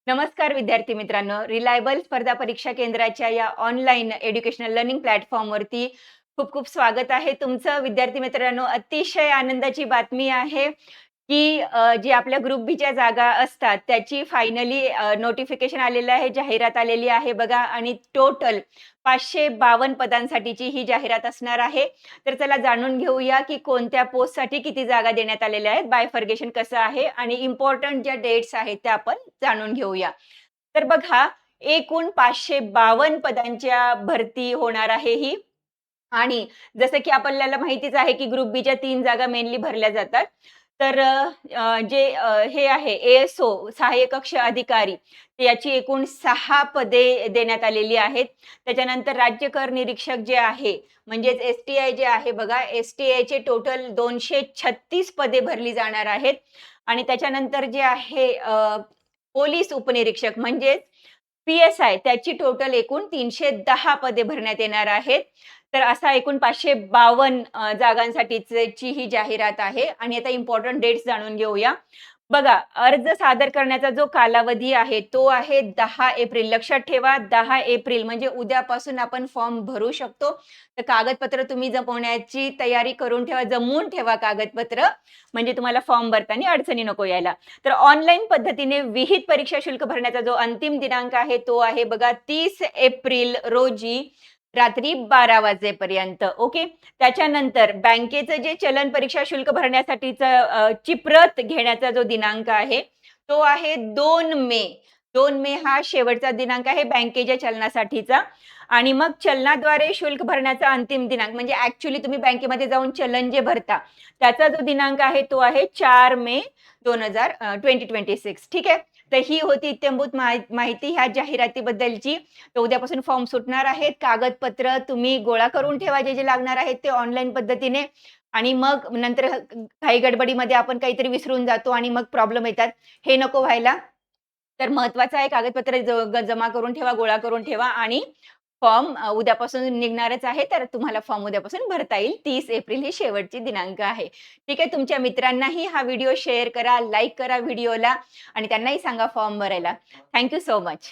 नमस्कार विद्यार्थी मित्रांनो. रिलायबल स्पर्धा परीक्षा केंद्राच्या या ऑनलाईन एज्युकेशनल लर्निंग प्लॅटफॉर्मवरती खूप खूप स्वागत आहे तुमचं. विद्यार्थी मित्रांनो, अतिशय आनंदाची बातमी आहे, की जी आपल्या ग्रुप बीच्या जागा असतात त्याची फायनली नोटिफिकेशन आलेलं आहे, जाहिरात आलेली आहे बघा आणि टोटल 552 पदांसाठीची ही जाहिरात असणार आहे. तर चला जाणून घेऊया, की कोणत्या पोस्टसाठी किती जागा देण्यात आलेल्या आहेत, बायफर्गेशन कसं आहे आणि इम्पोर्टंट ज्या डेट्स आहेत त्या आपण जाणून घेऊया. तर बघा, एकूण 552 पदांच्या भरती होणार आहे ही. आणि जसं की आपल्याला माहितीच आहे, की ग्रुप बीच्या 3 जागा मेनली भरल्या जातात. तर हे आहे ए-एस-ओ सहाय्यक कक्ष अधिकारी याची एकूण 6 पदे देण्यात आलेली आहेत. त्याच्यानंतर राज्य कर निरीक्षक जे आहे, म्हणजेच एस-टी-आय जे आहे बघा, एस-टी-आयचे टोटल 236 पदे भरली जाणार आहेत. आणि त्याच्यानंतर जे आहे पोलीस उपनिरीक्षक म्हणजेच पी-एस-आय त्याची टोटल एकूण 310 पदे भरण्यात येणार आहेत. तर असा एकूण 552 जागांसाठीची ही जाहिरात आहे आणि आता इम्पोर्टंट डेट्स जाणून घेऊया. बघा, अर्ज सादर करण्याचा जो कालावधी आहे, तो आहे 10 एप्रिल. लक्षात ठेवा 10 एप्रिल म्हणजे उद्यापासून आपण फॉर्म भरू शकतो. तर कागदपत्र तुम्ही जमवण्याची तयारी करून ठेवा, जमवून ठेवा कागदपत्र, म्हणजे तुम्हाला फॉर्म भरताना अडचणी नको यायला. तर ऑनलाईन पद्धतीने विहित परीक्षा शुल्क भरण्याचा जो अंतिम दिनांक आहे, तो आहे बघा 30 एप्रिल रोजी रात्री 12 वाजेपर्यंत. ओके. त्याच्यानंतर बँकेचं जे चलन परीक्षा शुल्क भरण्यासाठीचं ची प्रत घेण्याचा जो दिनांक आहे, तो आहे 2 मे. 2 मे हा शेवटचा दिनांक आहे बँकेच्या चलनासाठीचा. आणि मग चलनाद्वारे शुल्क भरण्याचा अंतिम दिनांक म्हणजे ॲक्चुअली तुम्ही बँकेमध्ये जाऊन चलन जे भरता, त्याचा जो दिनांक आहे तो आहे 4 मे 2026. ठीक आहे. तर ही होती इत्थंभूत माहिती ह्या जाहिरातीबद्दलची. तर उद्यापासून फॉर्म सुटणार आहेत. कागदपत्र तुम्ही गोळा करून ठेवा, जे लागणार आहेत ते ऑनलाईन पद्धतीने. आणि मग नंतर घाई गडबडीमध्ये आपण काहीतरी विसरून जातो आणि मग प्रॉब्लेम येतात. हे नको व्हायला. तर महत्वाचं आहे कागदपत्र जमा करून ठेवा, गोळा करून ठेवा आणि फॉर्म उद्यापासून निघणारच आहे. तर तुम्हाला फॉर्म उद्यापासून भरता येईल. 30 एप्रिल ही शेवटची दिनांक आहे. ठीक आहे. तुमच्या मित्रांनाही हा व्हिडिओ शेअर करा, लाईक करा व्हिडिओला आणि त्यांनाही सांगा फॉर्म भरायला. Thank so much.